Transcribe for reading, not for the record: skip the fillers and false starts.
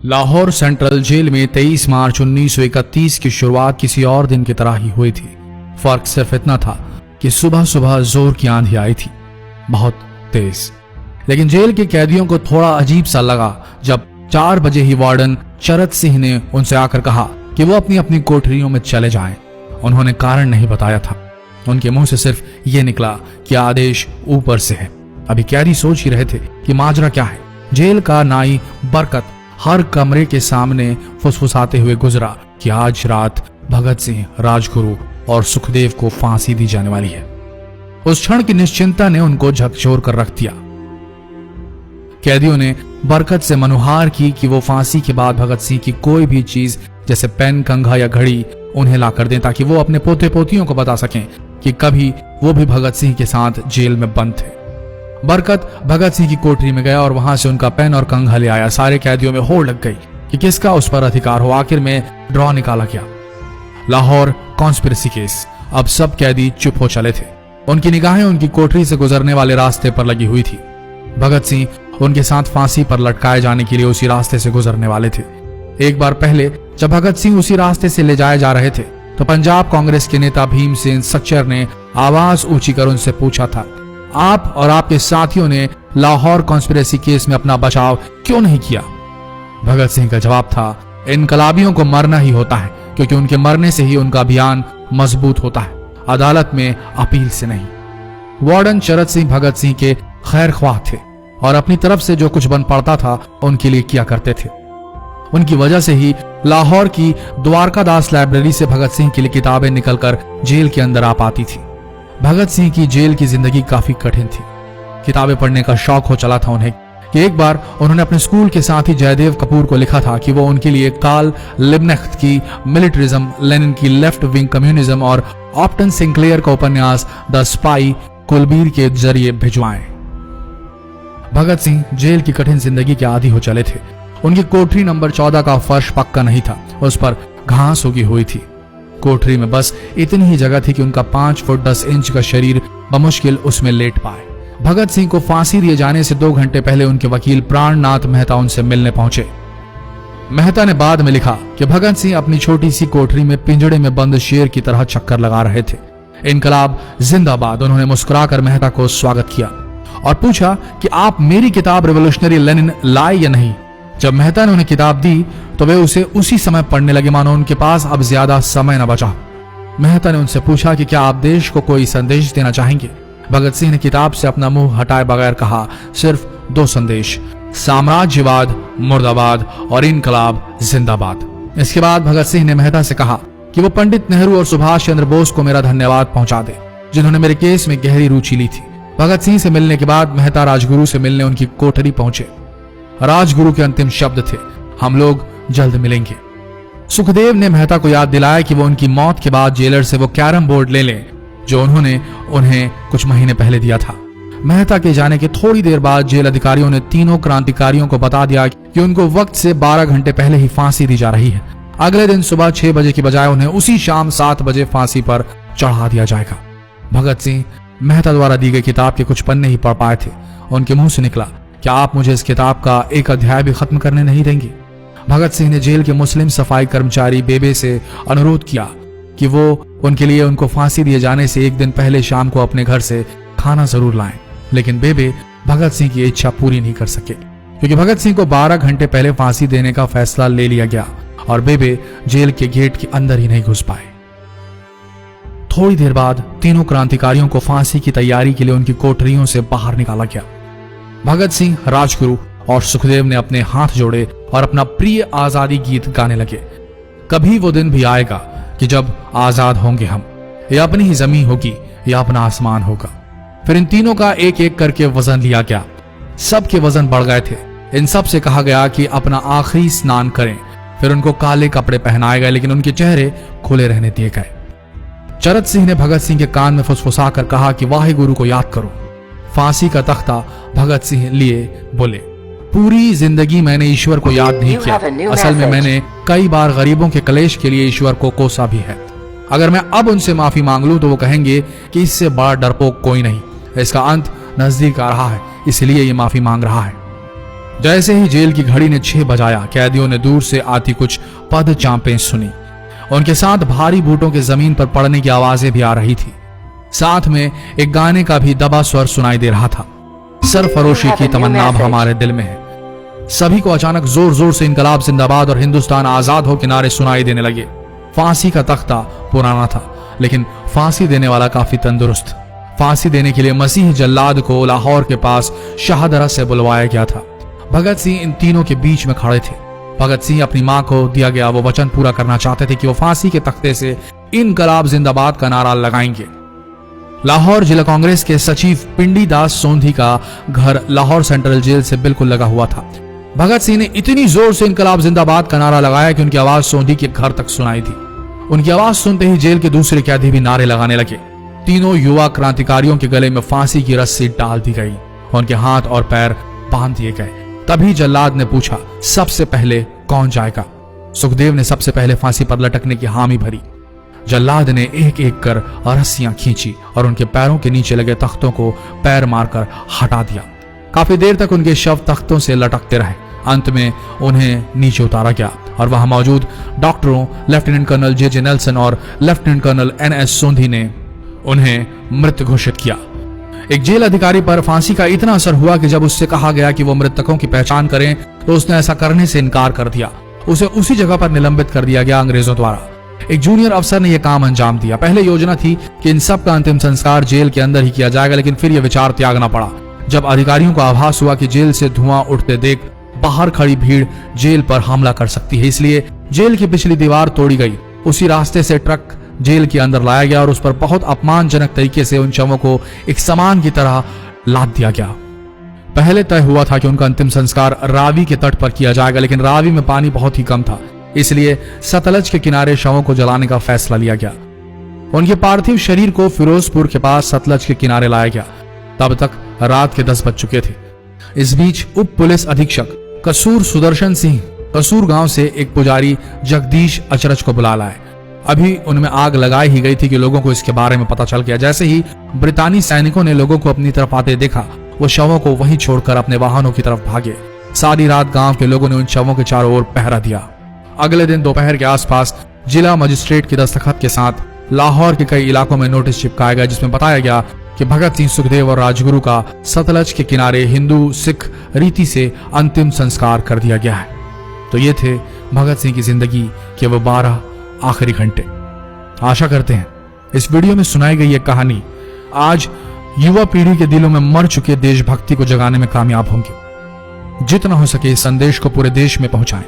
Lahore central jail में 23 मार्च 1931 की शुरुआत किसी और दिन की तरह ही हुई थी। फर्क सिर्फ इतना था कि सुबह सुबह जोर की आंधी आई थी, बहुत तेज। लेकिन जेल के कैदियों को थोड़ा अजीब सा लगा जब 4 बजे ही वार्डन चरत सिंह ने उनसे आकर कहा कि वो अपनी अपनी कोठरियों में चले जाएं। उन्होंने कारण नहीं बताया था। उनके मुंह से सिर्फ ये निकला कि आदेश ऊपर से है। अभी कैदी सोच ही रहे थे कि माजरा क्या है। जेल का नाई बरकत हर कमरे के सामने फुसफुसाते हुए गुजरा कि आज रात भगत सिंह, राजगुरु और सुखदेव को फांसी दी जाने वाली है। उस क्षण की निश्चिंता ने उनको झकझोर कर रख दिया। कैदियों ने बरकत से मनुहार की कि वो फांसी के बाद भगत सिंह की कोई भी चीज जैसे पेन, कंघा या घड़ी उन्हें ला कर दें ताकि वो अपने पोते पोतियों को बता सकें कि कभी वो भी भगत सिंह के साथ जेल में बंद थे। बरकत भगत सिंह की कोठरी में गया और वहां से उनका पेन और कंघा ले आया। सारे कैदियों में होड़ लग गई कि किसका उस पर अधिकार हो। आखिर में ड्रॉ निकाला गया, लाहौर कॉन्स्पिरेसी केस। अब सब कैदी चुप हो चले थे। उनकी निगाहें उनकी कोठरी से गुजरने वाले रास्ते पर लगी हुई थी। भगत सिंह उनके साथ फांसी पर लटकाए जाने के लिए उसी रास्ते से गुजरने वाले थे। एक बार पहले जब भगत सिंह उसी रास्ते से ले जाए जा रहे थे तो पंजाब कांग्रेस के नेता भीमसेन सच्चर ने आवाज ऊंची कर उनसे पूछा था, आप और आपके साथियों ने लाहौर कॉन्स्पिरेसी केस में अपना बचाव क्यों नहीं किया? भगत सिंह का जवाब था, इनकलाबियों को मरना ही होता है क्योंकि उनके मरने से ही उनका अभियान मजबूत होता है, अदालत में अपील से नहीं। वार्डन चरत सिंह भगत सिंह के खैर ख्वाह थे और अपनी तरफ से जो कुछ बन पड़ता था उनके लिए किया करते थे। उनकी वजह से ही लाहौर की द्वारकादास लाइब्रेरी से भगत सिंह के लिए किताबें निकलकर जेल के अंदर आ पाती थी। भगत सिंह की जेल की जिंदगी काफी कठिन थी। किताबें पढ़ने का शौक हो चला था उन्हें कि एक बार उन्होंने अपने स्कूल के साथी जयदेव कपूर को लिखा था कि वो उनके लिए कार्ल लिब्कनेcht की मिलिट्रिज्म, लेनिन की लेफ्ट विंग कम्युनिज्म और ऑप्टन सिंक्लेयर का उपन्यास द स्पाई कुलबीर के जरिए भिजवाएं। भगत सिंह जेल की कठिन जिंदगी के आदी हो चले थे। उनकी कोठरी नंबर 14 का फर्श पक्का नहीं था, उस पर घास उगी हुई थी। कोठरी में बस इतनी ही जगह थी कि उनका 5 फुट 10 इंच का शरीर बमुश्किल उसमें लेट पाए। भगत सिंह को फांसी दिए जाने से 2 घंटे पहले उनके वकील प्राणनाथ मेहता उनसे मिलने पहुंचे। मेहता ने बाद में लिखा कि भगत सिंह अपनी छोटी सी कोठरी में पिंजड़े में बंद शेर की तरह चक्कर लगा रहे थे। इनकलाब जिंदाबाद। उन्होंने मुस्कुराकर मेहता को स्वागत किया और पूछा कि आप मेरी किताब रिवोल्यूशनरी लेनिन लाए या नहीं। जब मेहता ने उन्हें किताब दी तो वे उसे उसी समय पढ़ने लगे मानो उनके पास अब ज्यादा समय न बचा। मेहता ने उनसे पूछा कि क्या आप देश को कोई संदेश देना चाहेंगे। भगत सिंह ने किताब से अपना मुंह हटाए बगैर कहा, सिर्फ 2 संदेश, साम्राज्यवाद मुर्दाबाद और इनकलाब जिंदाबाद। इसके बाद भगत सिंह ने मेहता से कहा कि वो पंडित नेहरू और सुभाष चंद्र बोस को मेरा धन्यवाद पहुंचा दे जिन्होंने मेरे केस में गहरी रुचि ली थी। भगत सिंह से मिलने के बाद मेहता राजगुरु से मिलने उनकी कोठरी पहुंचे। राजगुरु के अंतिम शब्द थे, हम लोग जल्द मिलेंगे। सुखदेव ने मेहता को याद दिलाया कि वो उनकी मौत के बाद जेलर से वो कैरम बोर्ड ले लें जो उन्होंने उन्हें कुछ महीने पहले दिया था। मेहता के जाने के थोड़ी देर बाद जेल अधिकारियों ने तीनों क्रांतिकारियों को बता दिया कि उनको वक्त से 12 घंटे पहले ही फांसी दी जा रही है। अगले दिन सुबह 6 बजे की बजाय उन्हें उसी शाम 7 बजे फांसी पर चढ़ा दिया जाएगा। भगत सिंह मेहता द्वारा दी गई किताब के कुछ पन्ने ही पढ़ पाए थे। उनके मुंह से निकला, क्या आप मुझे इस किताब का एक अध्याय भी खत्म करने नहीं देंगे? भगत सिंह ने जेल के मुस्लिम सफाई कर्मचारी बेबे से अनुरोध किया कि वो उनके लिए उनको फांसी दिए जाने से 1 दिन पहले शाम को अपने घर से खाना जरूर लाएं। लेकिन बेबे भगत सिंह की इच्छा पूरी नहीं कर सके क्योंकि भगत सिंह को 12 घंटे पहले फांसी देने का फैसला ले लिया गया और बेबे जेल के गेट के अंदर ही नहीं घुस पाए। थोड़ी देर बाद तीनों क्रांतिकारियों को फांसी की तैयारी के लिए उनकी कोठरियों से बाहर निकाला गया। भगत सिंह, राजगुरु और सुखदेव ने अपने हाथ जोड़े और अपना प्रिय आजादी गीत गाने लगे। कभी वो दिन भी आएगा कि जब आजाद होंगे हम, या अपनी ही जमीन होगी या अपना आसमान होगा। फिर इन तीनों का एक एक करके वजन लिया गया। सबके वजन बढ़ गए थे। इन सब से कहा गया कि अपना आखिरी स्नान करें। फिर उनको काले कपड़े पहनाए गए लेकिन उनके चेहरे खुले रहने दिए गए। चरत सिंह ने भगत सिंह के कान में फुसफुसा कर कहा कि वाहे गुरु को याद करो। फांसी का तख्ता भगत सिंह लिए बोले, पूरी जिंदगी मैंने ईश्वर को याद नहीं किया। असल में मैंने कई बार गरीबों के कलेश के लिए ईश्वर को कोसा भी है। अगर मैं अब उनसे माफी मांग लूं तो वो कहेंगे कि इससे बड़ा डरपोक कोई नहीं। इसका अंत नजदीक आ रहा है, इसलिए ये माफी मांग रहा है। जैसे ही जेल की घड़ी ने 6 बजाया, कैदियों ने दूर से आती कुछ पद चांपें सुनी। उनके साथ भारी बूटों के जमीन पर पड़ने की आवाजें भी आ रही थी। साथ में एक गाने का भी दबा स्वर सुनाई दे रहा था, सरफरोशी की तमन्ना अब हमारे दिल में है। सभी को अचानक जोर जोर से इनकलाब जिंदाबाद और हिंदुस्तान आजाद हो किनारे सुनाई देने लगे। फांसी का तख्ता पुराना था, लेकिन फांसी देने वाला काफी तंदुरुस्त। फांसी देने के लिए मसीह जल्लाद को लाहौर के पास शाहदरा से बुलवाया गया था। भगत सिंह इन तीनों के बीच में खड़े थे। भगत सिंह अपनी मां को दिया गया वो वचन पूरा करना चाहते थे कि वो फांसी के तख्ते से इनकलाब जिंदाबाद का नारा लगाएंगे। लाहौर जिला कांग्रेस के सचिव पिंडी दास सोंधी का घर लाहौर सेंट्रल जेल से बिल्कुल लगा हुआ था। भगत सिंह ने इतनी जोर से इनकलाब जिंदाबाद का नारा लगाया कि उनकी आवाज सोंधी के घर तक सुनाई दी। उनकी आवाज सुनते ही जेल के दूसरे कैदी भी नारे लगाने लगे। तीनों युवा क्रांतिकारियों के गले में फांसी की रस्सी डाल दी गई, उनके हाथ और पैर बांध दिए गए। तभी जल्लाद ने पूछा, सबसे पहले कौन जाएगा? सुखदेव ने सबसे पहले फांसी पर लटकने की हामी भरी। जल्लाद ने एक एक कर रस्सियां खींची और उनके पैरों के नीचे लगे तख्तों को पैर मारकर हटा दिया। काफी देर तक उनके शव तख्तों से लटकते रहे। अंत में उन्हें नीचे उतारा गया और वहां मौजूद डॉक्टरों लेफ्टिनेंट कर्नल जे नेल्सन और लेफ्टिनेंट कर्नल NS सोंधी ने उन्हें मृत घोषित किया। एक जेल अधिकारी पर फांसी का इतना असर हुआ कि जब उससे कहा गया कि वो मृतकों की पहचान करें तो उसने ऐसा करने से इनकार कर दिया। उसे उसी जगह पर निलंबित कर दिया गया अंग्रेजों द्वारा। एक जूनियर अफसर ने यह काम अंजाम दिया। पहले योजना थी कि इन सब का अंतिम संस्कार जेल के अंदर ही किया जाएगा, लेकिन फिर यह विचार त्यागना पड़ा जब अधिकारियों को आभास हुआ कि जेल से धुआं उठते देख बाहर खड़ी भीड़ जेल पर हमला कर सकती है। इसलिए जेल की पिछली दीवार तोड़ी गई। उसी रास्ते से ट्रक जेल के अंदर लाया गया और उस पर बहुत अपमानजनक तरीके से उन शवों को एक सामान की तरह लाद दिया गया। पहले तय हुआ था कि उनका अंतिम संस्कार रावी के तट पर किया जाएगा, लेकिन रावी में पानी बहुत ही कम था, इसलिए सतलज के किनारे शवों को जलाने का फैसला लिया गया। उनके पार्थिव शरीर को फिरोजपुर के पास सतलज के किनारे लाया गया। तब तक रात के 10 बज चुके थे। इस बीच उप पुलिस अधीक्षक कसूर सुदर्शन सिंह कसूर गांव से एक पुजारी जगदीश अचरज को बुला लाए। अभी उनमें आग लगाई ही गई थी कि लोगों को इसके बारे में पता चल गया। जैसे ही ब्रितानी सैनिकों ने लोगों को अपनी तरफ आते देखा, वो शवों को वहीं छोड़कर अपने वाहनों की तरफ भागे। सारी रात गांव के लोगों ने उन शवों के चारों ओर पहरा दिया। अगले दिन दोपहर के आसपास जिला मजिस्ट्रेट की दस्तखत के साथ लाहौर के कई इलाकों में नोटिस चिपकाया गया, जिसमें बताया गया कि भगत सिंह, सुखदेव और राजगुरु का सतलज के किनारे हिंदू सिख रीति से अंतिम संस्कार कर दिया गया है। तो ये थे भगत सिंह की जिंदगी के वो 12 आखिरी घंटे। आशा करते हैं इस वीडियो में सुनाई गई ये कहानी आज युवा पीढ़ी के दिलों में मर चुके देशभक्ति को जगाने में कामयाब होंगे। जितना हो सके इस संदेश को पूरे देश में पहुंचाएं।